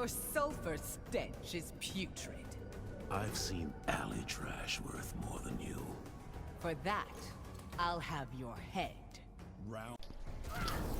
Your sulfur stench is putrid. I've seen alley trash worth more than you. For that, I'll have your head.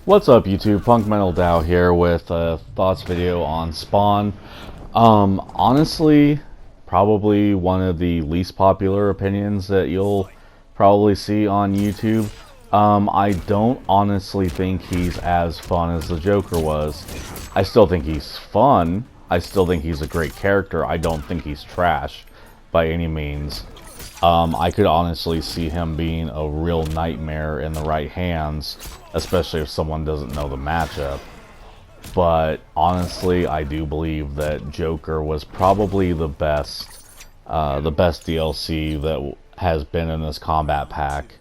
What's up, YouTube? Punk Metal Dow here with a thoughts video on Spawn. Honestly, probably one of the least popular opinions that you'll probably see on YouTube. I don't honestly think he's as fun as the Joker was. I still think he's fun. I still think he's a great character. I don't think he's trash by any means. I could honestly see him being a real nightmare in the right hands, especially if someone doesn't know the matchup. But honestly, I do believe that Joker was probably the best DLC that has been in this combat pack.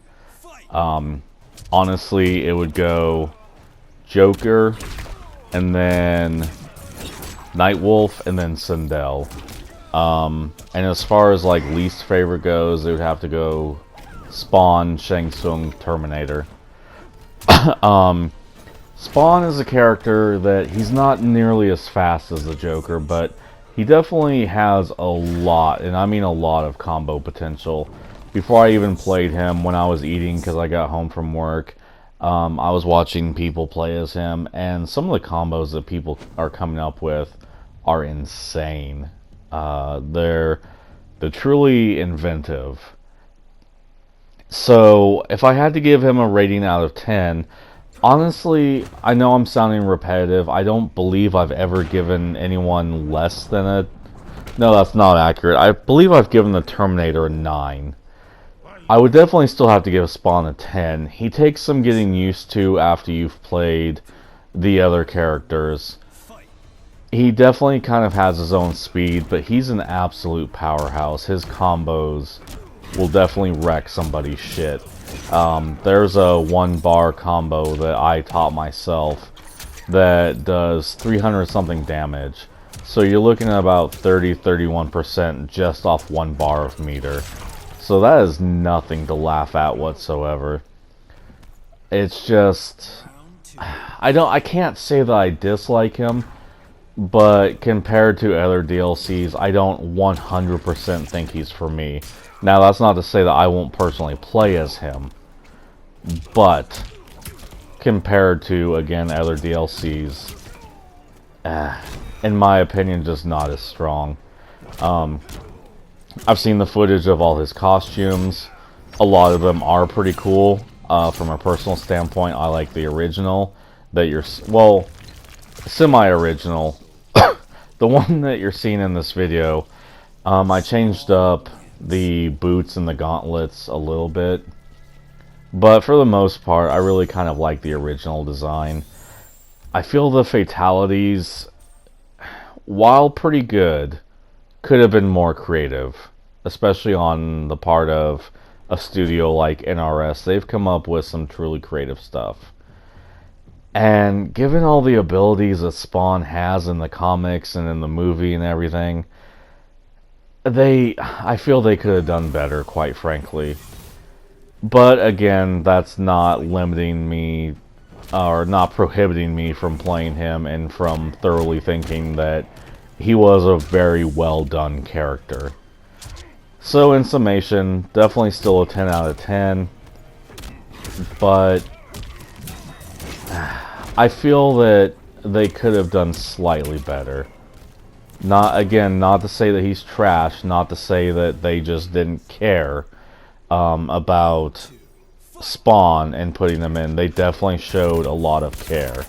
Honestly, it would go Joker, and then Nightwolf, and then Sindel. And as far as like least favorite goes, it would have to go Spawn, Shang Tsung, Terminator. Spawn is a character that he's not nearly as fast as the Joker, but he definitely has a lot, and I mean a lot of combo potential. Before I even played him, when I was eating because I got home from work, I was watching people play as him, and some of the combos that people are coming up with are insane. They're truly inventive. So if I had to give him a rating out of 10, honestly, I know I'm sounding repetitive. I don't believe I've ever given anyone less than a... No, that's not accurate. I believe I've given the Terminator a 9. I would definitely still have to give Spawn a 10. He takes some getting used to after you've played the other characters. He definitely kind of has his own speed, but he's an absolute powerhouse. His combos will definitely wreck somebody's shit. There's a 1-bar combo that I taught myself that does 300 something damage. So you're looking at about 30-31% just off 1 bar of meter. So that is nothing to laugh at whatsoever. It's just... I can't say that I dislike him, but compared to other DLCs, I don't 100% think he's for me. Now, that's not to say that I won't personally play as him, but compared to, again, other DLCs, in my opinion, just not as strong. I've seen the footage of all his costumes. A lot of them are pretty cool. From a personal standpoint, I like the original that you're... Well, semi-original. The one that you're seeing in this video, I changed up the boots and the gauntlets a little bit. But for the most part, I really kind of like the original design. I feel the fatalities, while pretty good, could have been more creative. Especially on the part of a studio like NRS. They've come up with some truly creative stuff. And given all the abilities that Spawn has in the comics and in the movie and everything, I feel they could have done better, quite frankly. But again, that's not limiting me, or not prohibiting me from playing him and from thoroughly thinking that he was a very well done character. So in summation, definitely still a 10 out of 10. But I feel that they could have done slightly better. Not to say that he's trash, not to say that they just didn't care about Spawn and putting them in. They definitely showed a lot of care.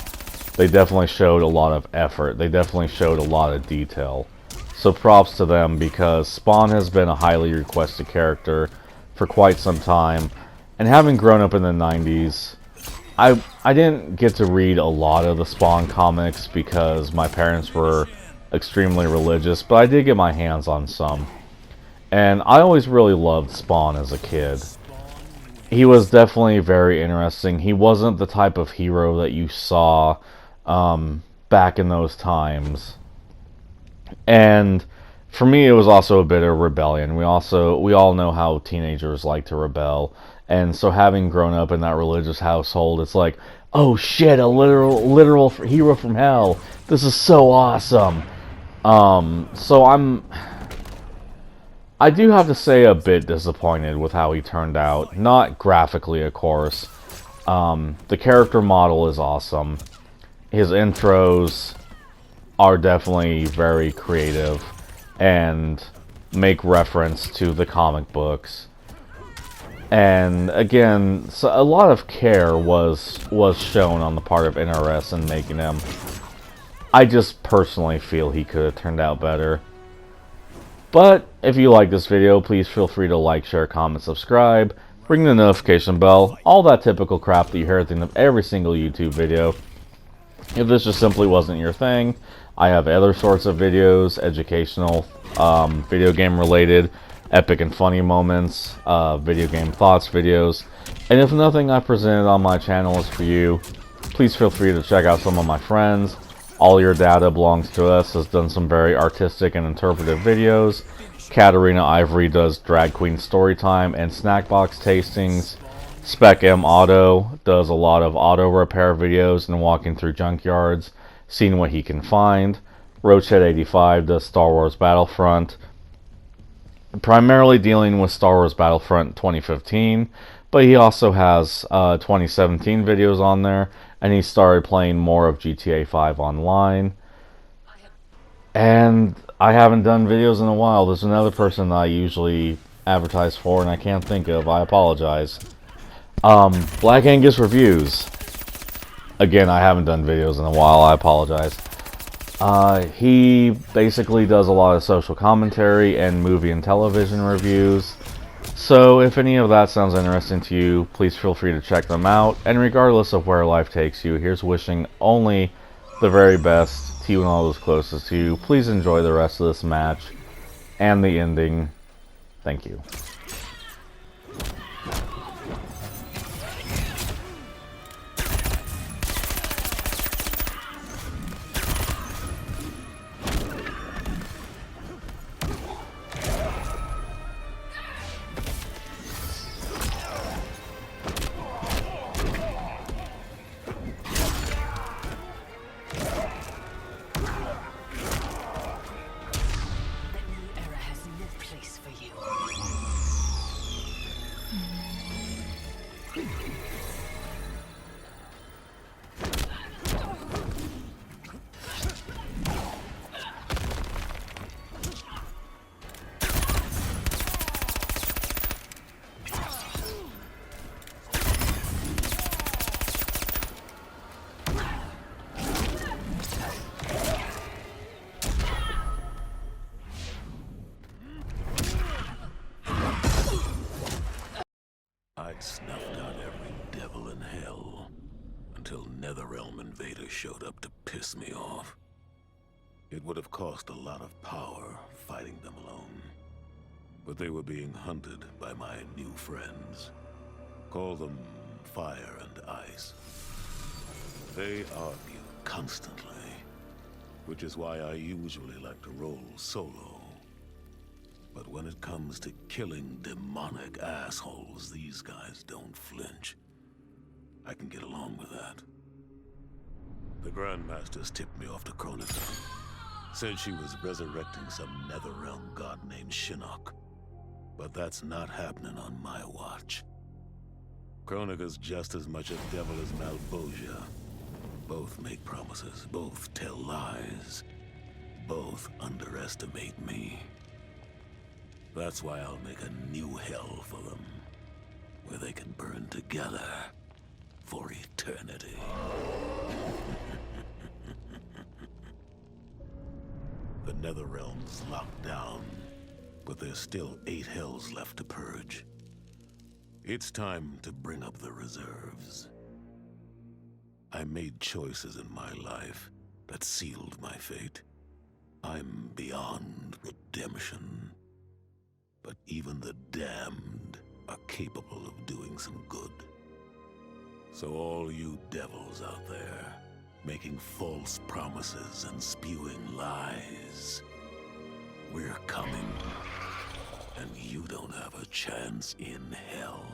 They definitely showed a lot of effort. They definitely showed a lot of detail. So props to them, because Spawn has been a highly requested character for quite some time. And having grown up in the 90s, I didn't get to read a lot of the Spawn comics because my parents were extremely religious, but I did get my hands on some. And I always really loved Spawn as a kid. He was definitely very interesting. He wasn't the type of hero that you saw back in those times. And for me, it was also a bit of rebellion. We all know how teenagers like to rebel. And so having grown up in that religious household, it's like, oh shit, a literal hero from hell. This is so awesome. So I do have to say a bit disappointed with how he turned out. Not graphically, of course. The character model is awesome. His intros are definitely very creative and make reference to the comic books. And again, so a lot of care was shown on the part of NRS in making him. I just personally feel he could have turned out better. But if you like this video, please feel free to like, share, comment, subscribe, ring the notification bell, all that typical crap that you hear at the end of every single YouTube video. If this just simply wasn't your thing, I have other sorts of videos, educational, video game related, epic and funny moments, video game thoughts videos. And if nothing I presented on my channel is for you, please feel free to check out some of my friends. All Your Data Belongs to Us has done some very artistic and interpretive videos. Katarina Ivory does drag queen storytime and snack box tastings. Spec M Auto does a lot of auto repair videos and walking through junkyards, seeing what he can find. Roachhead85 does Star Wars Battlefront, primarily dealing with Star Wars Battlefront 2015, but he also has 2017 videos on there, and he started playing more of GTA 5 online. And I haven't done videos in a while. There's another person that I usually advertise for, and I can't think of. I apologize. Black Angus Reviews. Again, I haven't done videos in a while. I apologize. He basically does a lot of social commentary and movie and television reviews. So if any of that sounds interesting to you, please feel free to check them out. And regardless of where life takes you, here's wishing only the very best to you and all those closest to you. Please enjoy the rest of this match and the ending. Thank you. I'd snuffed out every devil in hell until Netherrealm invaders showed up to piss me off. It would have cost a lot of power fighting them alone, but they were being hunted by my new friends. Call them Fire and Ice. They argue constantly, which is why I usually like to roll solo. But when it comes to killing demonic assholes, these guys don't flinch. I can get along with that. The Grandmasters tipped me off to Kronika. Said she was resurrecting some Netherrealm god named Shinnok. But that's not happening on my watch. Kronika's just as much a devil as Malbosia. Both make promises, both tell lies, both underestimate me. That's why I'll make a new hell for them, where they can burn together for eternity. The Netherrealm's locked down, but there's still 8 hells left to purge. It's time to bring up the reserves. I made choices in my life that sealed my fate. I'm beyond redemption. But even the damned are capable of doing some good. So all you devils out there, making false promises and spewing lies, we're coming. And you don't have a chance in hell.